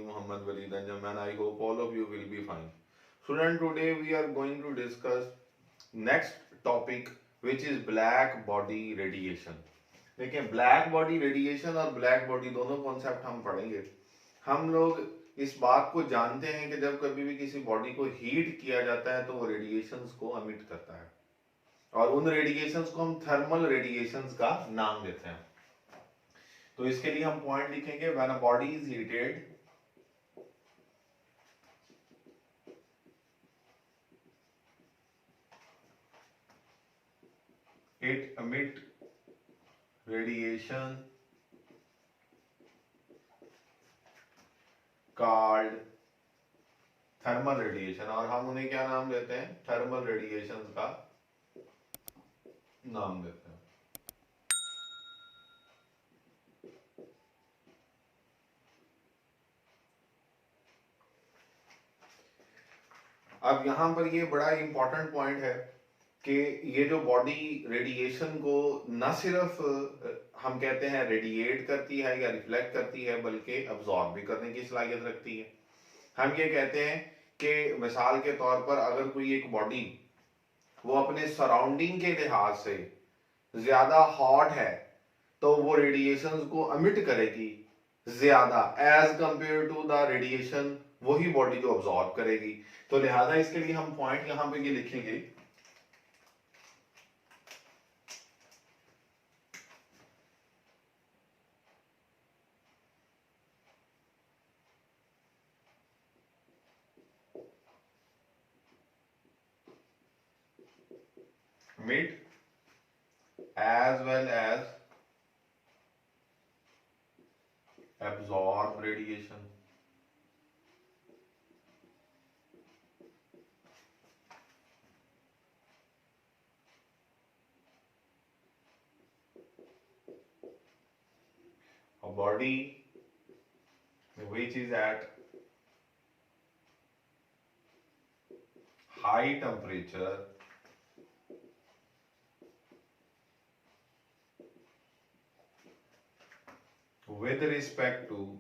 Muhammad Waleed Anjum, and I hope all of you will be fine. Student, today we are going to discuss next topic, which is black body radiation. देखिए, black body radiation और black body दोनों concept हम पढ़ेंगे. हम लोग इस बात को जानते हैं कि जब कभी भी किसी बॉडी को हीट किया जाता है तो वो रेडिएशंस को एमिट करता है, और उन रेडिएशंस को हम थर्मल रेडिएशंस का नाम देते हैं. तो इसके लिए हम पॉइंट लिखेंगे, when a body is heated, it emit radiation called thermal radiation, और हम उन्हें क्या नाम देते हैं? थर्मल रेडिएशन का नाम देते हैं. अब यहां पर ये बड़ा इंपॉर्टेंट पॉइंट है कि ये जो बॉडी रेडिएशन को न सिर्फ हम कहते हैं रेडिएट करती है या रिफ्लेक्ट करती है, बल्कि अब्सॉर्ब भी करने की सलाहियत रखती है. हम ये कहते हैं कि मिसाल के तौर पर अगर कोई एक बॉडी वो अपने सराउंडिंग के लिहाज से ज्यादा हॉट है तो वो रेडिएशन को एमिट करेगी ज्यादा as compare to the radiation वही बॉडी जो अब्सॉर्ब करेगी. तो लिहाजा इसके लिए हम पॉइंट यहां पे ये लिखेंगे, emit as well as absorb radiation. A body which is at high temperature with respect to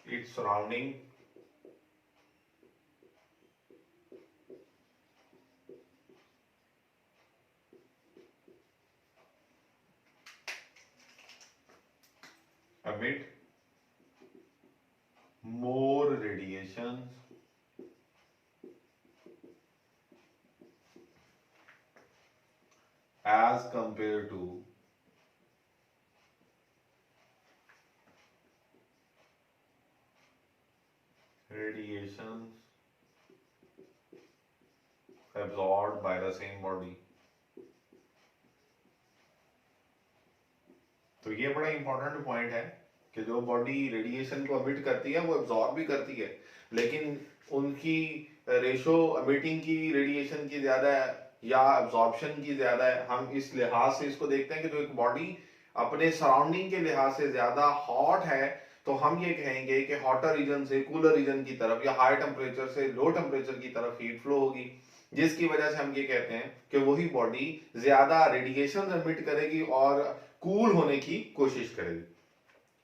its surrounding emit more radiations as compared to radiations absorbed by the same body. तो ये बड़ा important point है कि जो body radiation को emit करती है वो एब्जॉर्ब भी करती है, लेकिन उनकी रेशो एमिटिंग की रेडिएशन की ज्यादा है या एब्जॉर्प्शन की ज्यादा है. हम इस लिहाज से इसको देखते हैं कि जो एक बॉडी अपने सराउंडिंग के लिहाज से ज्यादा हॉट है तो हम ये कहेंगे कि हॉटर रीजन से कूलर रीजन की तरफ या हाई टेम्परेचर से लो टेम्परेचर की तरफ हीट फ्लो होगी, जिसकी वजह से हम ये कहते हैं कि वही बॉडी ज्यादा रेडिएशन एमिट करेगी और कूल होने की कोशिश करेगी.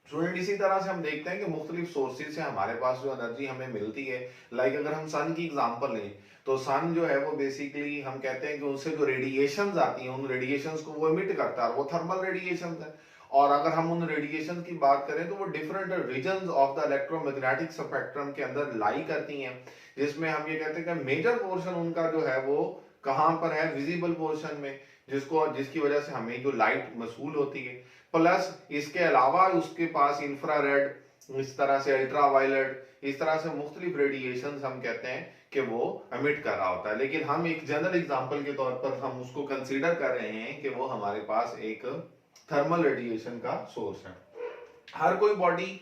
स्टूडेंट, इसी तरह से हम देखते हैं कि मुख्तलिफ सोर्सेज से हमारे पास जो एनर्जी हमें मिलती है, लाइक अगर हम सन की एग्जांपल लें तो सन जो है वो बेसिकली हम कहते हैं कि उससे जो रेडिएशंस आती हैं उन रेडिएशंस को वो एमिट करता है, वो थर्मल रेडिएशंस है. और अगर हम उन रेडिएशन की बात करें तो वो different region of the electromagnetic spectrum के अंदर लाई करती हैं, जिसमें हम ये कहते हैं कि मेजर पोर्शन उनका जो है वो कहां पर है? विजिबल पोर्शन में, जिसकी वजह से हमें जो लाइट मसूल होती है. प्लस इसके अलावा उसके पास इंफ्रारेड, इस तरह से अल्ट्रावायलेट, इस तरह से मुख्तलिफ रेडिएशन हम कहते हैं कि वो एमिट कर रहा होता है. लेकिन हम एक जनरल एग्जांपल के तौर पर हम उसको कंसीडर कर रहे हैं कि वो हमारे पास एक थर्मल रेडिएशन का सोर्स है. हर कोई बॉडी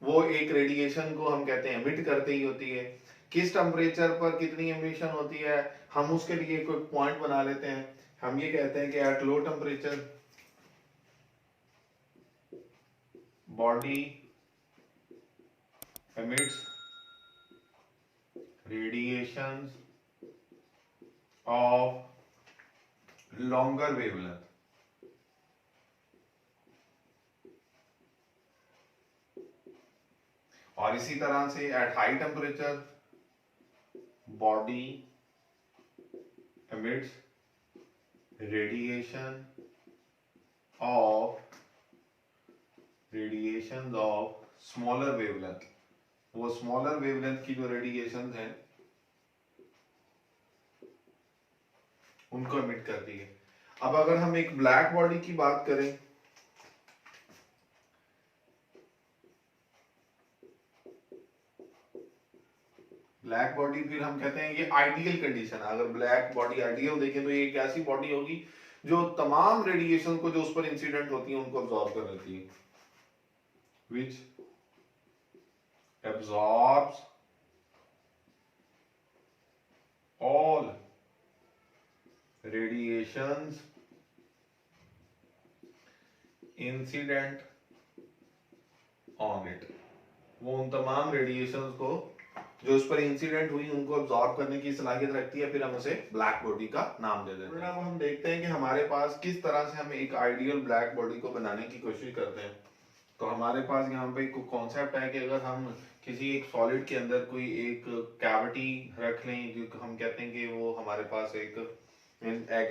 वो एक रेडिएशन को हम कहते हैं एमिट करते ही होती है. किस टेम्परेचर पर कितनी एमिशन होती है हम उसके लिए कोई पॉइंट बना लेते हैं. हम ये कहते हैं कि at low temperature body emits radiations of longer wavelength. और इसी तरह से at high temperature body emits radiations of smaller wavelength, वो स्मॉलर वेवलेंथ की जो रेडिएशन है उनको एमिट करती है। अब अगर हम एक ब्लैक बॉडी की बात करें, ब्लैक बॉडी फिर हम कहते हैं ये आइडियल कंडीशन। अगर ब्लैक बॉडी आइडियल देखें तो ये एक ऐसी बॉडी होगी जो तमाम रेडिएशन को जो उस पर इंसिडेंट होती है उनको अब्सॉर्ब कर लेती है, विच absorbs all radiations incident on it, वो उन तमाम रेडिएशंस को जो उस पर इंसिडेंट हुई उनको अब्सॉर्ब करने की सलाहियत रखती है, फिर हम उसे ब्लैक बॉडी का नाम दे देते हैं। अब हम देखते हैं कि हमारे पास किस तरह से हम एक आइडियल ब्लैक बॉडी को बनाने की कोशिश करते हैं। तो हमारे पास यहाँ पे एक कॉन्सेप्ट है कि अगर हम किसी एक सॉलिड के अंदर कोई एक कैविटी रख लें, जो हम कहते हैं कि वो हमारे पास एक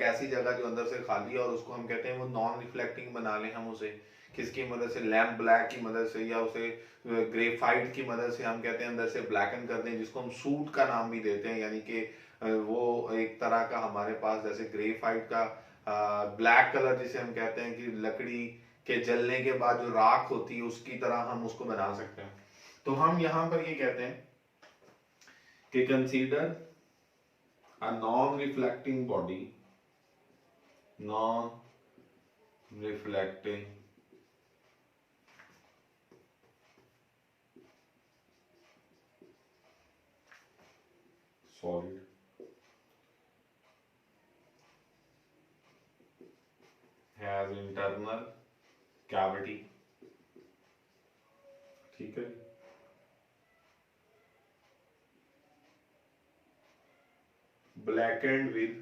ऐसी जगह जो अंदर से खाली है और उसको हम कहते हैं वो नॉन रिफ्लेक्टिंग बना लें हम उसे किसकी मदद से, लैम्प ब्लैक की मदद से या उसे ग्रेफाइट की मदद से हम कहते हैं अंदर से ब्लैकन कर दें, जिसको हम सूट का नाम भी देते हैं। यानी कि वो एक तरह का हमारे पास जैसे ग्रेफाइट का ब्लैक कलर जिसे हम कहते हैं कि लकड़ी के जलने के बाद जो राख होती है उसकी तरह हम उसको बना सकते हैं। तो हम यहां पर ये कहते हैं कि consider a non reflecting body, non reflecting solid has internal cavity, ठीक है। blackened with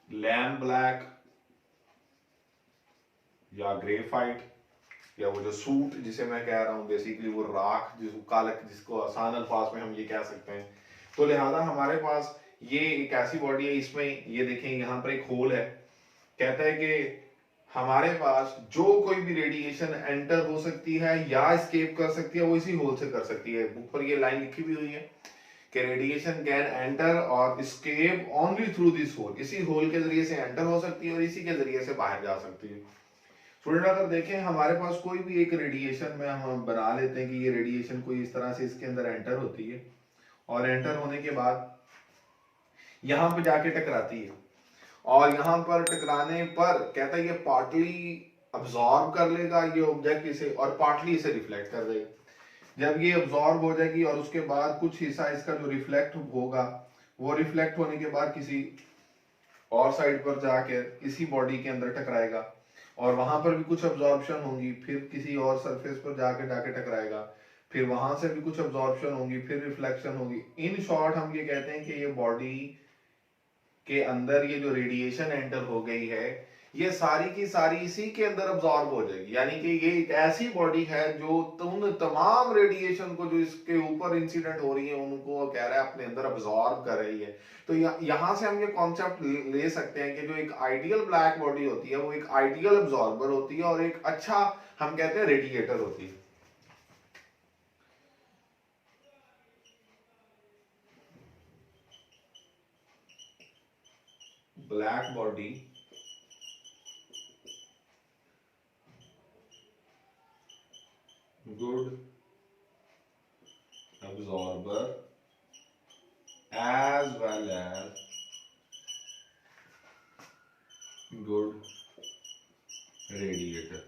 लैम्प ब्लैक या ग्रेफाइट या वो जो सूट जिसे मैं कह रहा हूं बेसिकली वो राख जिसको कालक जिसको आसान अल्फाज में हम ये कह सकते हैं। तो लिहाजा हमारे पास ये एक ऐसी बॉडी है, इसमें ये देखें यहाँ पर एक होल है, कहता है कि हमारे पास जो कोई भी रेडिएशन एंटर हो सकती है या एस्केप कर सकती है वो इसी होल से कर सकती है। बुक पर ये लाइन लिखी भी हुई है कि रेडिएशन कैन एंटर और escape only through this hole, इसी होल के जरिए से एंटर हो सकती है और इसी के जरिए से बाहर जा सकती है। स्टूडेंट अगर देखें हमारे पास कोई भी एक रेडिएशन में हम बना लेते हैं कि ये रेडिएशन कोई इस तरह से इसके अंदर एंटर होती है और एंटर होने के बाद यहां पे जाके टकराती है और यहां पर टकराने पर कहता है ये पार्टली अब्सॉर्ब कर लेगा ये ऑब्जेक्ट इसे और पार्टली इसे रिफ्लेक्ट कर देगा। जब ये अब्सॉर्ब हो जाएगी और उसके बाद कुछ हिस्सा इसका जो रिफ्लेक्ट होगा वो रिफ्लेक्ट होने के बाद किसी और साइड पर जाकर इसी बॉडी के अंदर टकराएगा और वहां पर भी कुछ अब्जॉर्प्शन होंगी, फिर किसी और सरफेस पर जाके टकराएगा, फिर वहां से भी कुछ अब्जॉर्प्शन होगी, फिर रिफ्लेक्शन होगी। इन शॉर्ट हम ये कहते हैं कि ये बॉडी के अंदर ये जो रेडिएशन एंटर हो गई है ये सारी की सारी इसी के अंदर अब्सॉर्ब हो जाएगी। यानी कि ये एक ऐसी बॉडी है जो उन तमाम रेडिएशन को जो इसके ऊपर इंसिडेंट हो रही है उनको कह रहा है अपने अंदर अब्सॉर्ब कर रही है। तो यहां से हम ये कॉन्सेप्ट ले सकते हैं कि जो एक आइडियल ब्लैक बॉडी होती है वो एक आइडियल अब्सॉर्बर होती है और एक अच्छा हम कहते हैं रेडिएटर होती है। Black body good absorber as well as good radiator।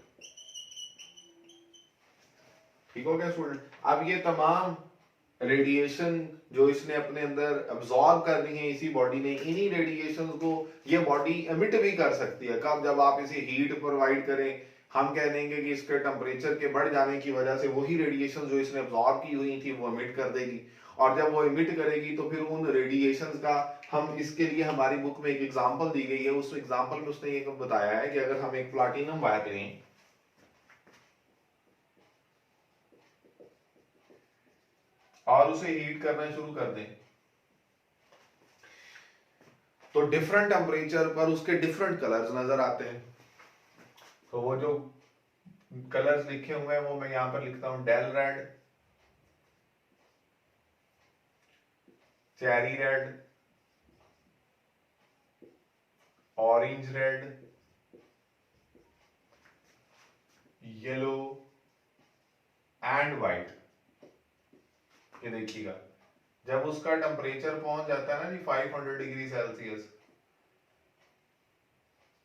ठीक हो गया स्टूडेंट। अब ये तमाम रेडिएशन जो इसने अपने अंदर अब्सॉर्ब करनी है इसी बॉडी ने, इन्हीं रेडिएशन को ये बॉडी एमिट भी कर सकती है। कब? जब आप इसे हीट प्रोवाइड करें, हम कह देंगे कि इसके टेम्परेचर के बढ़ जाने की वजह से वही रेडिएशन जो इसने अब्सॉर्ब की हुई थी वो एमिट कर देगी और जब वो एमिट करेगी तो फिर उन रेडिएशन का हम इसके लिए हमारी बुक में एक एग्जांपल दी गई है। उस एग्जांपल में उसने ये बताया है कि अगर हम एक प्लाटिनम वायर लें और उसे हीट करना शुरू कर दें, तो डिफरेंट टेम्परेचर पर उसके डिफरेंट कलर्स नजर आते हैं। तो वो जो कलर्स लिखे हुए हैं वो मैं यहां पर लिखता हूं, dull red, cherry red, orange red, yellow and white. ये देखिएगा, जब उसका टेम्परेचर पहुंच जाता है ना जी 500 डिग्री सेल्सियस,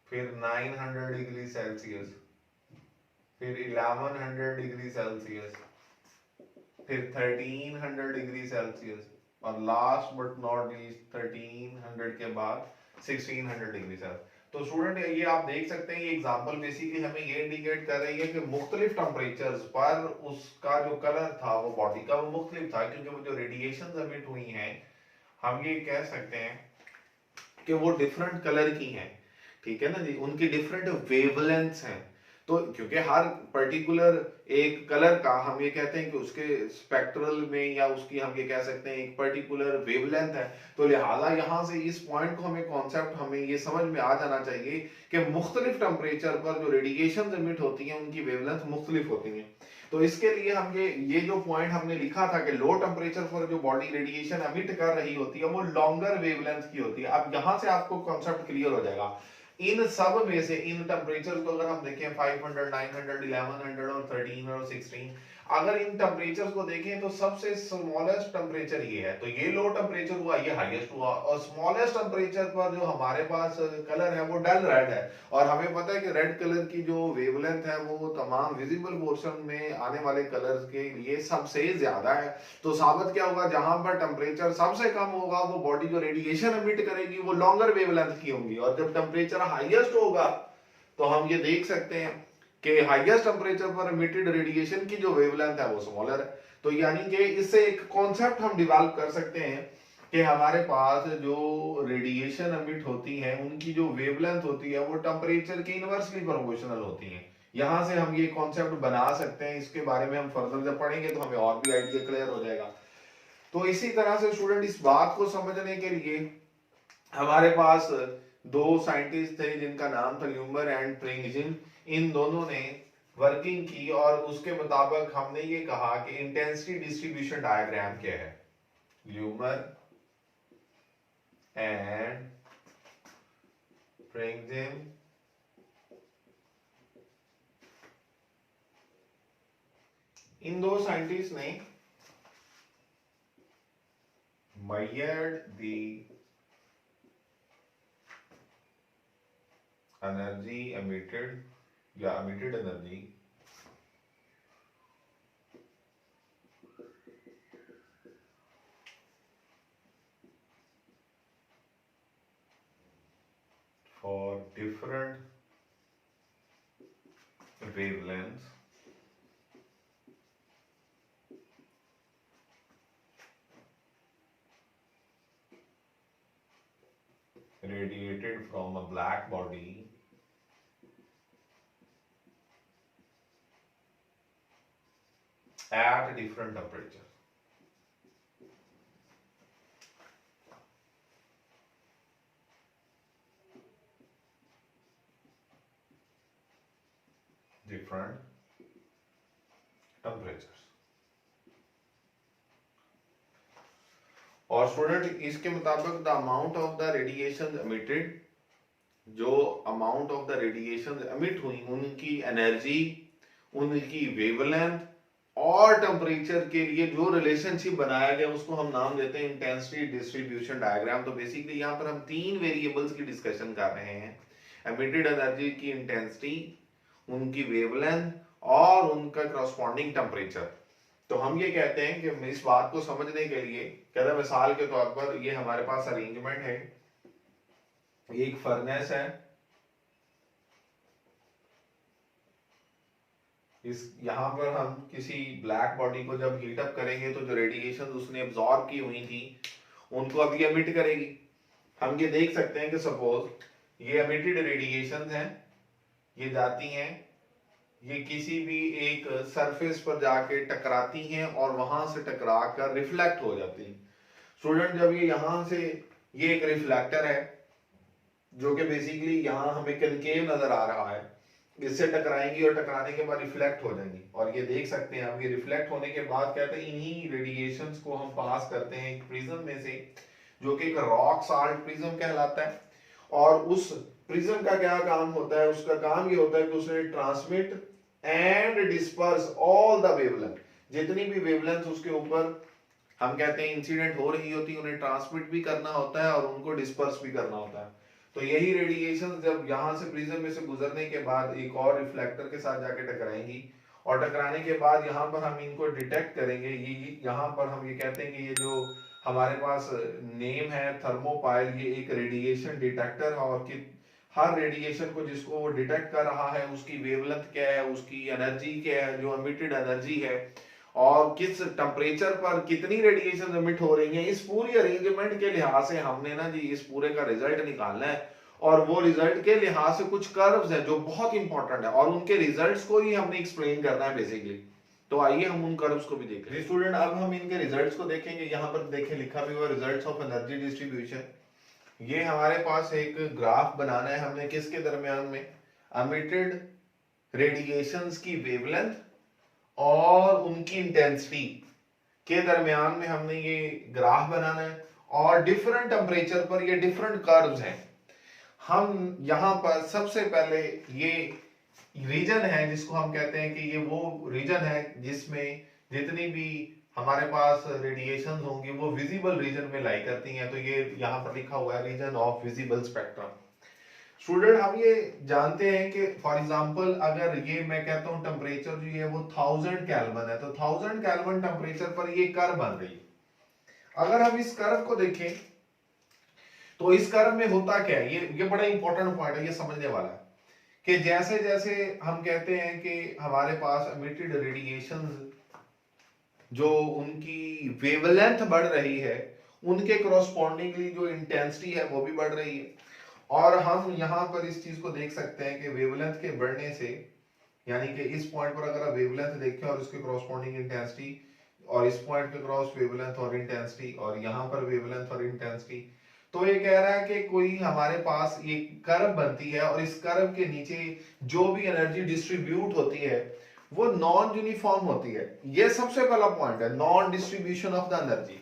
फिर 900 डिग्री सेल्सियस, फिर 1100 डिग्री सेल्सियस, फिर 1300 डिग्री सेल्सियस, और लास्ट बट नॉट लीस्ट 1300 के बाद 1600 डिग्री सेल्सियस। तो स्टूडेंट ये आप देख सकते हैं, ये एग्जांपल बेसिकली हमें ये इंडिकेट कर रही है कि मुख्तलिफ टेम्परेचर्स पर उसका जो कलर था वो बॉडी का वो मुख्तलिफ था, क्योंकि वो जो रेडिएशन एमिट हुई हैं हम ये कह सकते हैं कि वो डिफरेंट कलर की हैं, ठीक है ना जी, उनकी डिफरेंट वेवलेंथ्स हैं। तो क्योंकि हर पर्टिकुलर एक कलर का हम ये कहते हैं कि उसके स्पेक्ट्रल में या उसकी हम ये कह सकते हैं एक पर्टिकुलर वेवलेंथ है, तो लिहाजा यहाँ से इस पॉइंट को हमें कॉन्सेप्ट हमें ये समझ में आ जाना चाहिए कि मुख्तलिफ टेम्परेचर पर जो रेडिएशन एमिट होती हैं उनकी वेवलेंथ मुख्तलिफ होती हैं। तो इसके लिए हम ये जो पॉइंट हमने लिखा था कि लो टेम्परेचर पर जो बॉडी रेडिएशन एमिट कर रही होती है वो लॉन्गर वेवलेंथ की होती है। अब यहां से आपको कॉन्सेप्ट क्लियर हो जाएगा। इन सब में से इन टेम्परेचर को अगर हम देखें 500, 900, 1100 और 13 और 16, अगर इन टेम्परेचर को देखें तो सबसे स्मॉलेस्ट टेम्परेचर ये है, तो ये लो टेम्परेचर हुआ, ये हाईएस्ट हुआ, और स्मॉलेस्ट टेम्परेचर पर जो हमारे पास कलर है वो डल रेड है। और हमें पता है कि रेड कलर की जो वेवलेंथ है वो तमाम विजिबल पोर्शन में आने वाले कलर्स के लिए सबसे ज्यादा है। तो साबित क्या होगा, जहां पर टेम्परेचर सबसे कम होगा वो बॉडी जो रेडिएशन एमिट करेगी वो लॉन्गर वेवलेंथ की होंगी, और जब टेम्परेचर हाईएस्ट होगा तो हम ये देख सकते हैं कि हाईएस्ट टेम्परेचर पर एमिटेड रेडिएशन की जो वेवलेंथ है वो स्मॉलर है। तो यानी कि इससे एक कॉन्सेप्ट हम डेवलप कर सकते हैं कि हमारे पास जो रेडिएशन एमिट होती है उनकी जो वेवलेंथ होती है वो टेम्परेचर के इनवर्सली प्रोपोर्शनल होती है। यहां से हम ये कॉन्सेप्ट बना सकते हैं, इसके बारे में हम फर्दर जब पढ़ेंगे तो हमें और भी आइडिया क्लियर हो जाएगा। तो इसी तरह से स्टूडेंट इस बात को समझने के लिए हमारे पास दो साइंटिस्ट थे जिनका नाम था ल्यूमर एंड प्रिंगजिन। इन दोनों ने वर्किंग की और उसके मुताबिक हमने ये कहा कि इंटेंसिटी डिस्ट्रीब्यूशन डायग्राम क्या है। ल्यूमर एंड प्रिंगजिन इन दो साइंटिस्ट ने measured the energy emitted या emitted energy for different wavelengths radiated from a black body at different temperature. Different temperatures. और स्टूडेंट इसके मुताबिक the amount of the radiation emitted, जो amount of the radiation emit हुई उनकी energy, उनकी wavelength और temperature के लिए जो रिलेशनशिप बनाया गया उसको हम नाम देते हैं इंटेंसिटी डिस्ट्रीब्यूशन डायग्राम। तो बेसिकली यहाँ पर हम तीन वेरिएबल्स की डिस्कशन कर रहे हैं, एमिटेड एनर्जी की इंटेंसिटी, उनकी वेवलेंथ और उनका करस्पॉन्डिंग टेम्परेचर। तो हम ये कहते हैं कि इस बात को समझने के लिए कहते मिसाल के तौर पर ये हमारे पास अरेंजमेंट है, एक फर्नेस है, इस यहां पर हम किसी ब्लैक बॉडी को जब हीट अप करेंगे तो जो रेडिएशन उसने एब्जॉर्ब की हुई थी उनको अभी एमिट करेगी। हम ये देख सकते हैं कि सपोज ये एमिटेड रेडिएशन हैं, ये जाती हैं ये किसी भी एक सरफेस पर जाके टकराती हैं और वहां से टकरा कर रिफ्लेक्ट हो जाती हैं। स्टूडेंट जब ये यहां से, ये एक रिफ्लेक्टर है जो कि बेसिकली यहाँ हमें कनकेव नजर आ रहा है, इससे टकराएंगी और टकराने के बाद रिफ्लेक्ट हो जाएंगी। और ये देख सकते हैं आप, ये रिफ्लेक्ट होने के बाद कहते हैं इन्हीं रेडिएशंस को हम पास करते हैं एक प्रिज्म में से, जो कि एक रॉक साल्ट प्रिज्म कहलाता है। और उस प्रिज्म का क्या काम होता है? उसका काम ये होता है कि उसने transmit and disperse all the wavelength, जितनी भी वेवलेंथ उसके ऊपर हम कहते हैं इंसिडेंट हो रही होती है, उन्हें ट्रांसमिट भी करना होता है और उनको डिस्पर्स भी करना होता है। तो यही रेडिएशन जब यहाँ से प्रिज्म में से गुजरने के बाद एक और रिफ्लेक्टर के साथ जाके टकराएंगी, और टकराने के बाद यहाँ पर हम इनको डिटेक्ट करेंगे। ये यहाँ पर हम ये कहते हैं कि ये जो हमारे पास नेम है थर्मोपाइल, ये एक रेडिएशन डिटेक्टर है, और कि हर रेडिएशन को जिसको वो डिटेक्ट कर रहा है उसकी वेवलेंथ क्या है, उसकी एनर्जी क्या है, जो एमिटेड एनर्जी है, और किस टेम्परेचर पर कितनी रेडिएशन एमिट हो रही है, इस पूरी अरेंजमेंट के लिहाज से हमने ना जी इस पूरे का रिजल्ट निकालना है। और वो रिजल्ट के लिहाज से कुछ कर्व्स हैं जो बहुत इंपॉर्टेंट है, और उनके रिजल्ट्स को ही हमने एक्सप्लेन करना है बेसिकली। तो आइए हम उन कर्व्स को भी देख लें। स्टूडेंट अब हम इनके रिजल्ट्स को देखेंगे। यहाँ पर देखें लिखा भी हुआ रिजल्ट्स ऑफ एनर्जी डिस्ट्रीब्यूशन। ये हमारे पास एक ग्राफ बनाना है हमने, किसके दरमियान में? एमिटेड रेडिएशंस की वेवलेंथ और उनकी इंटेंसिटी के दरमियान में हमने ये ग्राफ बनाना है, और डिफरेंट टेम्परेचर पर ये डिफरेंट कर्व्स हैं। हम यहां पर सबसे पहले ये रीजन है जिसको हम कहते हैं कि ये वो रीजन है जिसमें जितनी भी हमारे पास रेडिएशन होंगी वो विजिबल रीजन में लाई करती हैं। तो ये यहाँ पर लिखा हुआ है region of visible spectrum. Student हम ये जानते हैं कि फॉर एग्जांपल अगर ये मैं कहता हूं टेम्परेचर जो है वो 1000 केल्विन है, तो 1000 केल्विन टेम्परेचर पर ये कर्व बन रही है। अगर हम इस कर्व को देखें तो इस कर्व में होता क्या है, ये बड़ा इंपॉर्टेंट पॉइंट है, ये समझने वाला है कि जैसे जैसे हम कहते हैं कि हमारे पास एमिटेड रेडिएशंस जो उनकी वेवलेंथ बढ़ रही है, उनके करस्पॉन्डिंगली जो इंटेंसिटी है वो भी बढ़ रही है। और हम यहाँ पर इस चीज को देख सकते हैं कि वेवलेंथ के बढ़ने से, यानी कि इस पॉइंट पर अगर आप वेवलेंथ देखें और उसके करस्पॉन्डिंग इंटेंसिटी, और इस पॉइंट पे क्रॉस वेवलेंथ और इंटेंसिटी, और यहाँ पर वेवलेंथ और इंटेंसिटी, तो ये कह रहा है कि कोई हमारे पास ये कर्व बनती है, और इस कर्व के नीचे जो भी एनर्जी डिस्ट्रीब्यूट होती है वो नॉन यूनिफॉर्म होती है। ये सबसे पहला पॉइंट है, non distribution of the energy.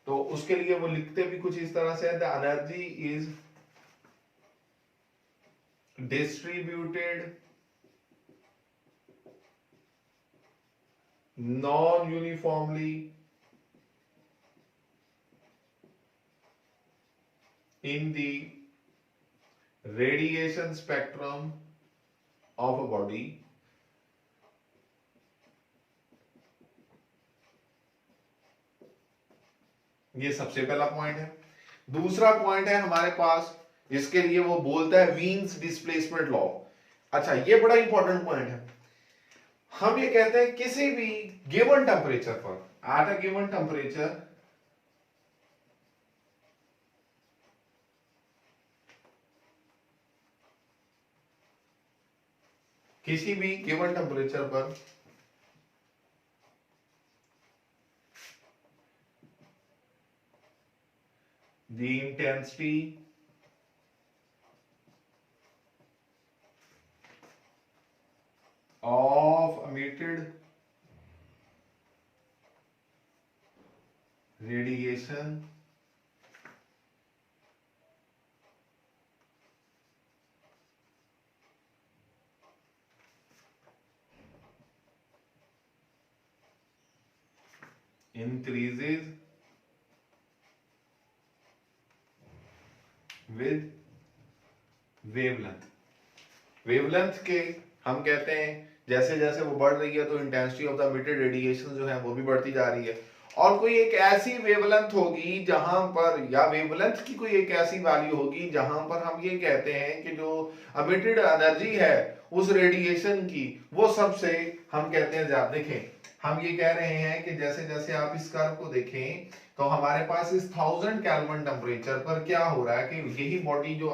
तो उसके लिए वो लिखते भी कुछ इस तरह से, the energy is distributed non-uniformly in the radiation spectrum of a body ये सबसे पहला पॉइंट है। दूसरा पॉइंट है हमारे पास, इसके लिए वो बोलता है वीन्स डिस्प्लेसमेंट लॉ। अच्छा ये बड़ा इंपॉर्टेंट पॉइंट है। हम ये कहते हैं किसी भी गिवन टेम्परेचर पर, एट अ गिवन टेम्परेचर किसी भी गिवन टेम्परेचर पर the intensity of emitted radiation increases with wavelength। Wavelength के हम कहते हैं जैसे जैसे वो बढ़ रही है तो intensity of the emitted radiation जो है वो भी बढ़ती जा रही है। और कोई एक ऐसी वेवलेंथ होगी जहां पर, या वेवलेंथ की कोई एक ऐसी वैल्यू होगी जहां पर हम ये कहते हैं कि जो एमिटेड एनर्जी है उस रेडिएशन की वो सबसे हम कहते हैं ज्यादा। देखें हम ये कह रहे हैं कि जैसे जैसे आप इस कर्व को देखें तो हमारे पास इस 1000 केल्विन टेम्परेचर पर क्या हो रहा है कि यही बॉडी जो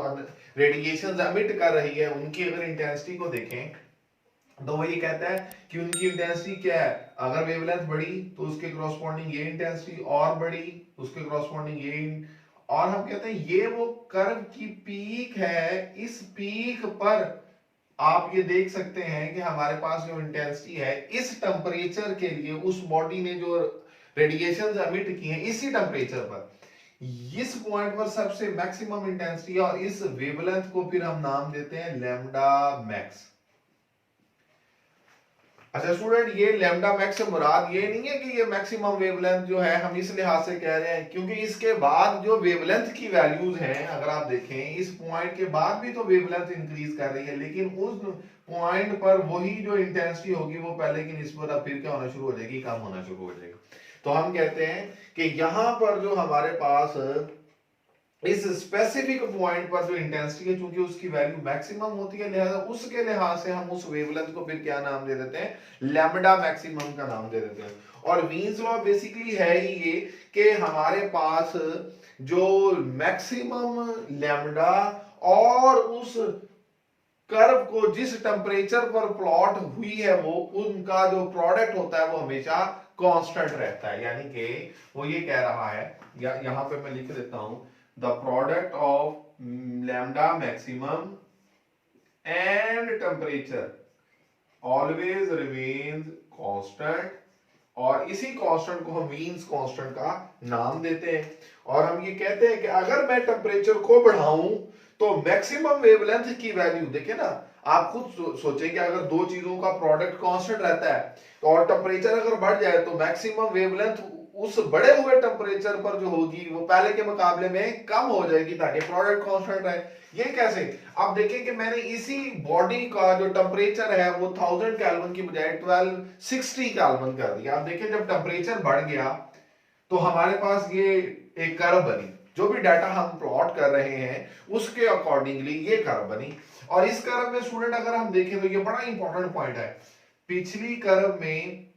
रेडिएशन एमिट कर रही है उनकी अगर इंटेंसिटी को देखें तो वो ये कहता है कि उनकी इंटेंसिटी क्या है, अगर वेवलेंथ बढ़ी तो उसके क्रॉसपोंडिंग ये इंटेंसिटी, और बढ़ी उसके क्रॉसपोंडिंग ये और हम कहते हैं ये वो कर्व की पीक है। इस पीक पर आप ये देख सकते हैं कि हमारे पास जो इंटेंसिटी है इस टेम्परेचर के लिए, उस बॉडी ने जो रेडिएशन एमिट की है इसी टेम्परेचर पर, इस पॉइंट पर सबसे मैक्सिमम इंटेंसिटी है, और इस वेवलेंथ को फिर हम नाम देते हैं लैम्डा मैक्स। अच्छा स्टूडेंट, ये लैम्डा मैक्स से मुराद ये नहीं है कि ये मैक्सिमम वेवलेंथ जो है हम इस लिहाज से कह रहे हैं क्योंकि इसके बाद जो वेवलेंथ की वैल्यूज हैं, अगर आप देखें इस पॉइंट के बाद भी तो वेवलेंथ इंक्रीज कर रही है, लेकिन उस पॉइंट पर वही जो इंटेंसिटी होगी वो पहले की निस्बत अब फिर क्या होना शुरू हो जाएगी, कम होना शुरू हो जाएगी। तो हम कहते हैं कि यहां पर जो हमारे पास इस स्पेसिफिक पॉइंट पर जो इंटेंसिटी है, चूंकि उसकी वैल्यू मैक्सिमम होती है, लिहाजा उसके लिहाज से हम उस वेवलेंथ को फिर क्या नाम दे देते हैं, लैम्डा मैक्सिमम का नाम दे देते हैं। और वीन्स लॉ बेसिकली है ही ये कि हमारे पास जो मैक्सिमम लैम्डा और उस कर्व को जिस टेम्परेचर पर प्लॉट हुई है वो, उनका जो प्रोडक्ट होता है वो हमेशा कांस्टेंट रहता है। यानी कि वो ये कह रहा है, या यहां पे मैं लिख देता हूं, the product of lambda maximum and temperature always remains constant, और इसी कांस्टेंट को हम मीन्स कांस्टेंट का नाम देते हैं। और हम ये कहते हैं कि अगर मैं टेम्परेचर को बढ़ाऊं तो मैक्सिमम वेवलेंथ की वैल्यू, देखिए ना, आप खुद सोचें कि अगर दो चीजों का प्रोडक्ट कांस्टेंट रहता है तो और टेम्परेचर अगर बढ़ जाए तो मैक्सिमम वेवलेंथ उस बढ़े हुए टेम्परेचर पर जो होगी वो पहले के मुकाबले में कम हो जाएगी ताकि प्रोडक्ट कांस्टेंट रहे। ये कैसे? अब देखें कि मैंने इसी बॉडी का जो टेम्परेचर है वो 1000 केल्विन की बजाय 1260 केल्विन कर दिया। अब देखें जब टेम्परेचर बढ़ गया तो हमारे पास ये एक कर्व बनी, जो भी डाटा हम प्लॉट कर रहे हैं उसके अकॉर्डिंगली ये कर्व बनी। और इस कर्व में स्टूडेंट अगर हम देखें तो ये बड़ा इंपॉर्टेंट पॉइंट है, पिछली कर्व में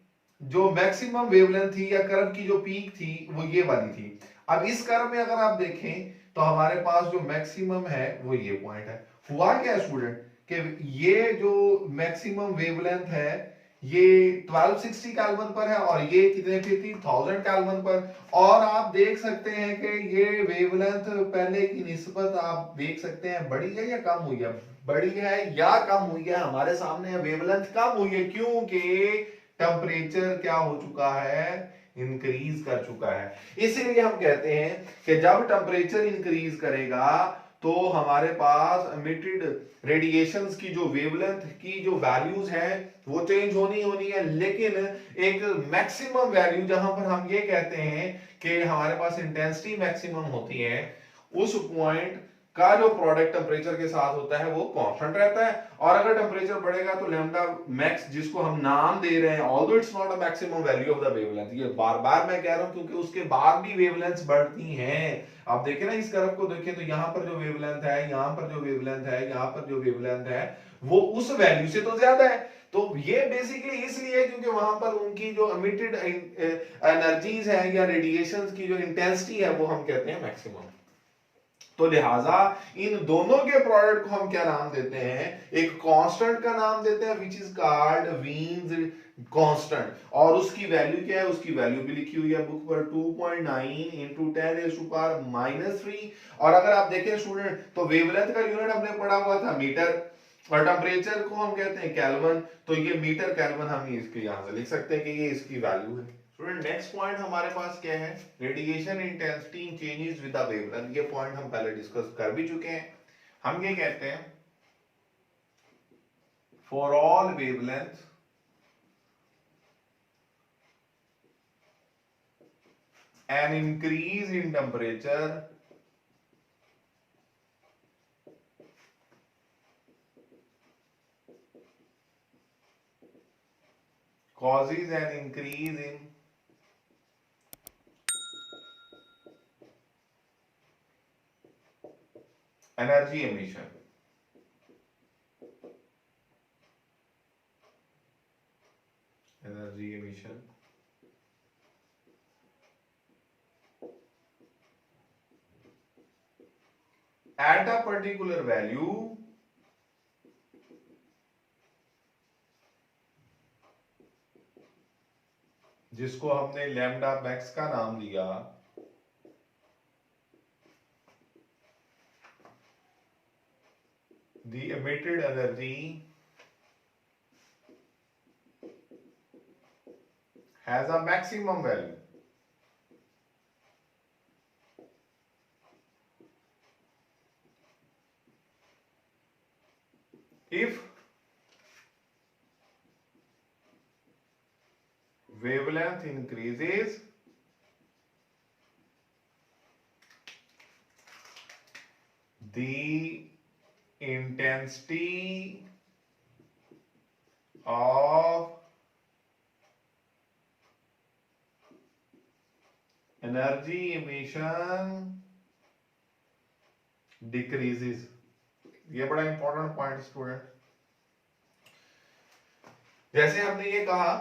जो मैक्सिमम वेवलेंथ थी या कर्व की जो पीक थी वो ये वाली थी। अब इस कर्व में अगर आप देखें तो हमारे पास जो मैक्सिमम है वो ये पॉइंट है। हुआ क्या स्टूडेंट कि ये जो मैक्सिमम वेवलेंथ है ये 1260 केल्विन पर है और ये कितने पे थी, 1000 केल्विन पर। और आप देख सकते हैं कि ये वेवलेंथ पहले की निस्बत आप देख सकते हैं बढ़ी है या कम हुई है, बढ़ी है या कम हुई है, हमारे सामने वेवलेंथ कम हुई है क्योंकि टेम्परेचर क्या हो चुका है, इंक्रीज कर चुका है। इसीलिए हम कहते हैं कि जब टेम्परेचर इंक्रीज करेगा तो हमारे पास एमिटेड रेडिएशंस की जो वेवलेंथ की जो वैल्यूज हैं वो चेंज होनी होनी है, लेकिन एक मैक्सिमम वैल्यू जहां पर हम ये कहते हैं कि हमारे पास इंटेंसिटी मैक्सिमम होती है, उस पॉइंट का जो प्रोडक्ट टेम्परेचर के साथ होता है वो कांस्टेंट रहता है। और अगर टेम्परेचर बढ़ेगा तो लैम्डा मैक्स, जिसको हम नाम दे रहे हैं, although it's not a maximum value of the wavelength, ये बार बार मैं कह रहा हूं क्योंकि उसके बाद भी वेवलेंथ्स बढ़ती हैं। आप देखें ना इस कर्व को देखें तो यहां पर जो वेवलेंथ है, यहां पर जो वेवलेंथ है, यहां पर जो वेवलेंथ है वो उस वैल्यू से तो ज्यादा है। तो ये बेसिकली इसलिए क्योंकि वहां पर उनकी जो एमिटेड एनर्जीज है या रेडिएशंस की जो इंटेंसिटी है वो हम कहते हैं मैक्सिमम। तो लिहाजा इन दोनों के प्रोडक्ट को हम क्या नाम देते हैं, एक कांस्टेंट का नाम देते हैं which is called Wien's constant. और उसकी वैल्यू क्या है, उसकी वैल्यू भी लिखी हुई है बुक पर, 2.9 इंटू 10⁻³ और अगर आप देखें स्टूडेंट तो वेवलेंथ का यूनिट हमने पढ़ा हुआ था मीटर, और टेम्परेचर को हम कहते हैं केल्विन, तो ये मीटर केल्विन हम इसके यहां से लिख सकते हैं कि ये इसकी वैल्यू है। स्टूडेंट नेक्स्ट पॉइंट हमारे पास क्या है, radiation intensity changes with the wavelength. ये पॉइंट हम पहले डिस्कस कर भी चुके हैं। हम ये कहते हैं for all wavelength an increase in temperature causes an increase in energy emission. Energy emission at a particular value जिसको हमने लैम्डा मैक्स का नाम दिया, the emitted energy has a maximum value. If wavelength increases, the intensity of energy emission decreases. ये बड़ा important point student. जैसे हमने ये कहा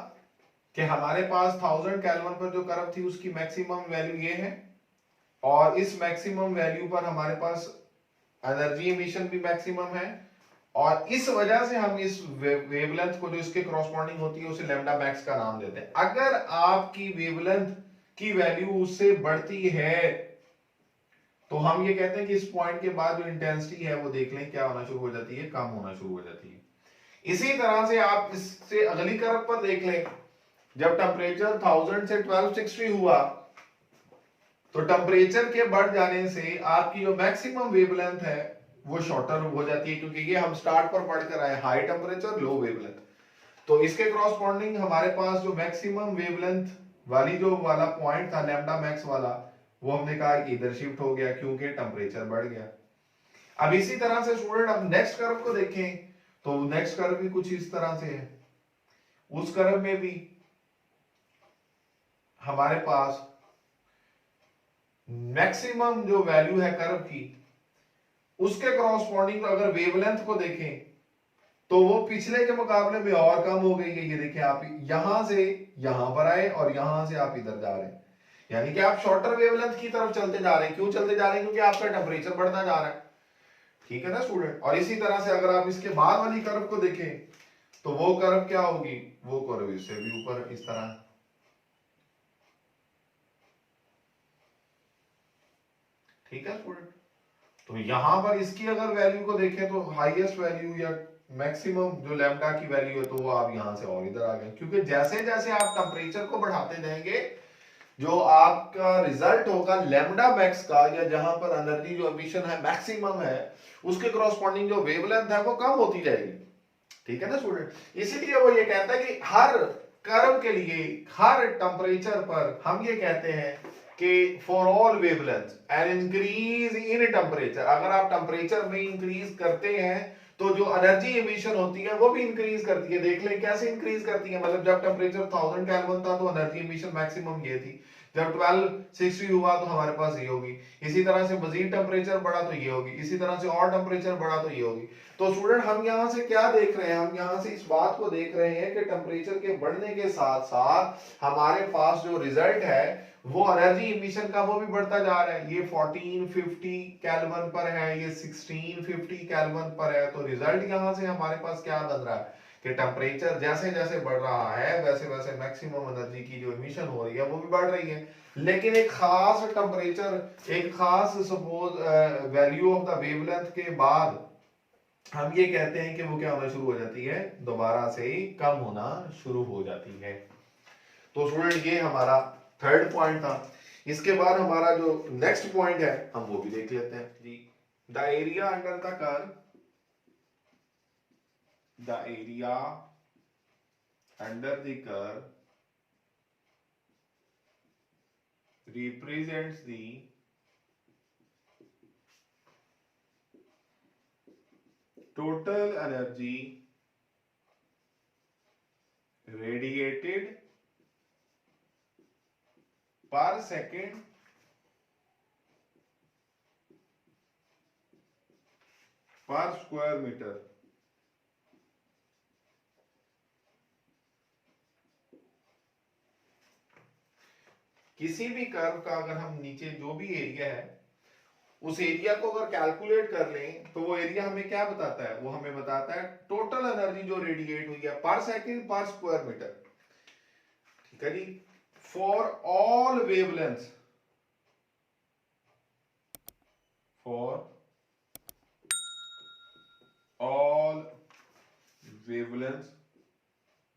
कि हमारे पास 1000 केल्विन पर जो कर्व थी उसकी मैक्सिमम वैल्यू ये है, और इस मैक्सिमम वैल्यू पर हमारे पास एनर्जी एमिशन भी मैक्सिमम है, और इस वजह से हम इस वेवलेंथ को जो इसके कॉरस्पॉन्डिंग होती है उसे लैम्डा मैक्स का नाम देते हैं। अगर आपकी वेवलेंथ की वैल्यू उससे बढ़ती है तो हम ये कहते हैं कि इस पॉइंट के बाद जो इंटेंसिटी है वो देख लें क्या होना शुरू हो जाती है, कम होना शुरू हो जाती है। इसी तरह से आप इससे अगली कर्व पर देख लें, जब टेम्परेचर 1000 से 1260 हुआ तो टेम्परेचर के बढ़ जाने से आपकी जो मैक्सिमम वेवलेंथ है वो शॉर्टर हो जाती है, क्योंकि ये हम स्टार्ट पर पढ़कर आए हाई टेम्परेचर लो वेवलेंथ। तो इसके कॉरस्पॉन्डिंग हमारे पास जो मैक्सिमम वेवलेंथ वाली जो वाला पॉइंट था लैम्डा मैक्स वाला, वो हमने कहा इधर शिफ्ट हो गया क्योंकि टेम्परेचर बढ़ गया। अब इसी तरह से स्टूडेंट अब नेक्स्ट कर्व को देखें तो नेक्स्ट कर्व भी कुछ इस तरह से है। उस कर्व में भी हमारे पास मैक्सिमम जो वैल्यू है कर्व की उसके कॉरस्पॉन्डिंग अगर वेवलेंथ को देखें तो वो पिछले के मुकाबले में और कम हो गई है। ये देखें, आप यहां से यहां पर आए और यहां से आप इधर जा रहे हैं, यानी कि आप शॉर्टर वेवलेंथ की तरफ चलते जा रहे हैं। क्यों चलते जा रहे हैं? क्योंकि आपका टेम्परेचर बढ़ता जा रहा है। ठीक है ना स्टूडेंट। और इसी तरह से अगर आप इसके बाद वाली कर्व को देखें तो वो कर्व क्या होगी, वो कर्व इससे भी ऊपर इस तरह। ठीक है स्टूडेंट। तो यहां पर इसकी अगर वैल्यू को देखें तो हाईएस्ट वैल्यू या मैक्सिमम जो लैम्डा की वैल्यू है तो वो आप यहां से और इधर आ गए, क्योंकि जैसे जैसे आप टेम्परेचर को बढ़ाते जाएंगे जो आपका रिजल्ट होगा लैम्डा मैक्स का, या जहां पर एनर्जी जो एमिशन है मैक्सिमम है, उसके कॉरस्पॉन्डिंग जो वेवलेंथ है वो कम होती जाएगी। ठीक है ना स्टूडेंट। इसीलिए वो ये कहता है कि हर कर्व के लिए हर टेम्परेचर पर हम ये कहते हैं कि for all wavelength an increase in temperature, अगर आप टेम्परेचर में इंक्रीज करते हैं तो जो एनर्जी एमिशन होती है वो भी इंक्रीज करती है। देख लें कैसे इंक्रीज करती है। मतलब जब टेम्परेचर 1000 केल्विन था तो एनर्जी एमिशन मैक्सिमम ये थी, जब 1260 हुआ तो हमारे पास ये होगी, इसी तरह से मजीद टेम्परेचर बढ़ा तो ये होगी, इसी तरह से और टेम्परेचर बढ़ा तो ये होगी। तो स्टूडेंट हम यहाँ से क्या देख रहे हैं, हम यहाँ से इस बात को देख रहे हैं कि टेम्परेचर के बढ़ने के साथ साथ हमारे पास जो रिजल्ट है वो एनर्जी इमिशन का वो भी बढ़ता जा रहा है। ये 1450 केल्विन पर है, ये 1650 केल्विन पर है। तो रिजल्ट यहाँ से हमारे पास क्या बन रहा है कि टेम्परेचर जैसे जैसे बढ़ रहा है वैसे वैसे मैक्सिमम एनर्जी की जो इमिशन हो रही है वो भी बढ़ रही है। लेकिन एक खास टेम्परेचर, एक खास suppose value of the wavelength के बाद हम ये कहते हैं कि वो क्या होना शुरू हो जाती है, दोबारा से कम होना शुरू हो जाती है। तो स्टूडेंट ये हमारा थर्ड पॉइंट था। इसके बाद हमारा जो नेक्स्ट पॉइंट है हम वो भी देख लेते हैं जी। The area under the curve, the area under the curve represents the total energy radiated per second per square meter। किसी भी कर्व का अगर हम नीचे जो भी एरिया है उस एरिया को अगर कैलकुलेट कर लें तो वो एरिया हमें क्या बताता है, वो हमें बताता है टोटल एनर्जी जो रेडिएट हुई है पर सेकंड पर स्क्वायर मीटर। ठीक है जी। for all wavelengths, for all wavelengths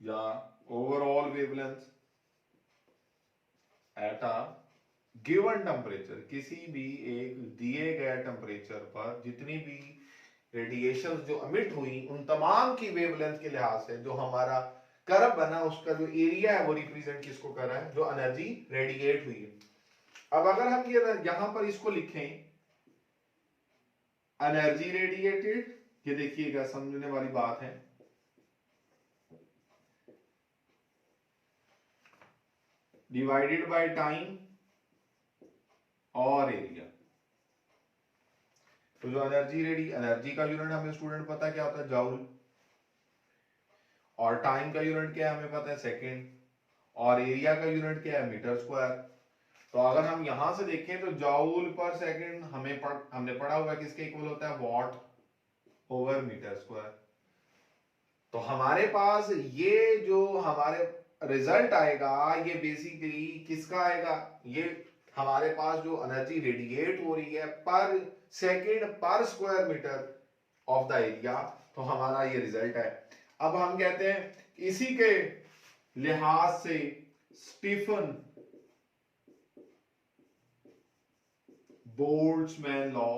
या overall wavelengths at a given temperature, किसी भी एक दिए गए टेम्परेचर पर जितनी भी रेडिएशन जो अमिट हुई उन तमाम की वेवलेंथ के लिहाज से जो हमारा कर्व बना उसका जो एरिया है वो रिप्रेजेंट किसको कर रहा है, जो एनर्जी रेडिएट हुई है। अब अगर हम ये यहां पर इसको लिखें एनर्जी रेडिएटेड, ये देखिएगा समझने वाली बात है, डिवाइडेड बाय टाइम और एरिया। तो जो एनर्जी का यूनिट हमें स्टूडेंट पता क्या होता है, जूल, और टाइम का यूनिट क्या है हमें पता है, सेकेंड, और एरिया का यूनिट क्या है, मीटर स्क्वायर। तो अगर हम यहां से देखें तो जूल पर सेकेंड हमने पढ़ा हुआ किसके इक्वल होता है, वॉट ओवर मीटर स्क्वायर। तो हमारे पास ये जो हमारे रिजल्ट आएगा ये बेसिकली किसका आएगा, ये हमारे पास जो एनर्जी रेडिएट हो रही है per second per square metre of the area, तो हमारा ये रिजल्ट है। अब हम कहते हैं इसी के लिहाज से स्टीफन बोल्ट्जमैन लॉ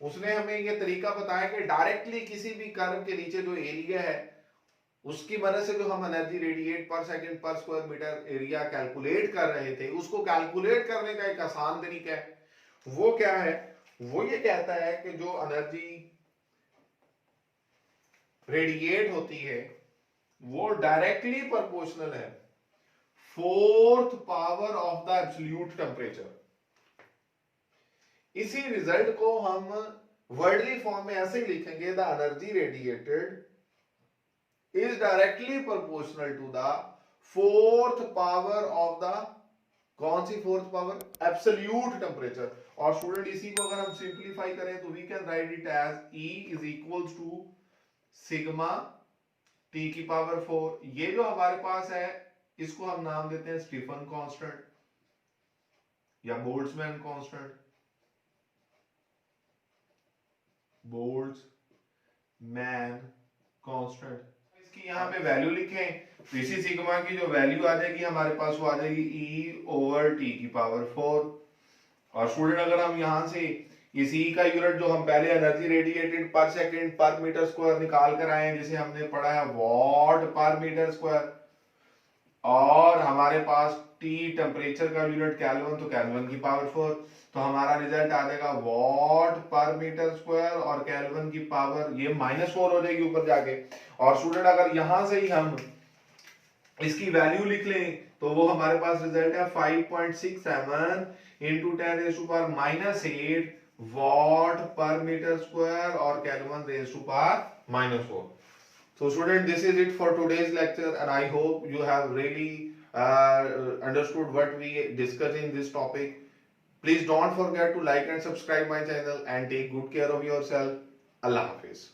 उसने हमें ये तरीका बताया कि डायरेक्टली किसी भी कर्व के नीचे जो एरिया है उसकी मदद से जो हम एनर्जी रेडिएट पर सेकंड पर स्क्वायर मीटर एरिया कैलकुलेट कर रहे थे, उसको कैलकुलेट करने का एक आसान तरीका है। वो क्या है, वो ये कहता है कि जो एनर्जी रेडिएट होती है वो डायरेक्टली प्रोपोर्शनल है fourth power of the absolute temperature. इसी रिजल्ट को हम वर्डली फॉर्म में ऐसे ही लिखेंगे, the energy radiated is directly proportional to the fourth power of the, कौन सी फोर्थ पावर, एब्सोल्यूट टेम्परेचर। और स्टूडेंट इसी को अगर हम सिंप्लीफाई करें तो we can write it as E is equals to sigma T की पावर 4। ये जो हमारे पास है इसको हम नाम देते हैं स्टीफन कांस्टेंट या बोल्ट्जमैन कांस्टेंट, बोल्ट्जमैन कांस्टेंट। इसकी यहाँ पे वैल्यू लिखें तो इसी सिग्मा की जो वैल्यू आ जाएगी हमारे पास वो आ जाएगी E ओवर T की पावर 4। और स्टूडेंट अगर हम यहाँ से इस E का यूनिट जो हम पहले एनर्जी रेडिएटेड पर सेकंड पर मीटर स्क्वायर निकाल कर आए हैं जिसे हमने पढ़ा है वॉट पर मीटर स्क्वायर, और हमारे पास T टेम्परेचर का यूनिट केल्विन, तो केल्विन की पावर 4, तो हमारा रिजल्ट आ जाएगा वॉट पर मीटर स्क्वायर और केल्विन की पावर ये -4 हो जाएगी ऊपर जाके। और स्टूडेंट अगर यहां से ही हम इसकी वैल्यू लिख लें तो वो हमारे पास रिजल्ट है 5.67 into 10⁻⁻8 watt per metre square और kelvin raise to power -4। So student, this is it for today's lecture and I hope you have really understood what we discussed in this topic. Please don't forget to like and subscribe my channel and take good care of yourself. Allah Hafiz.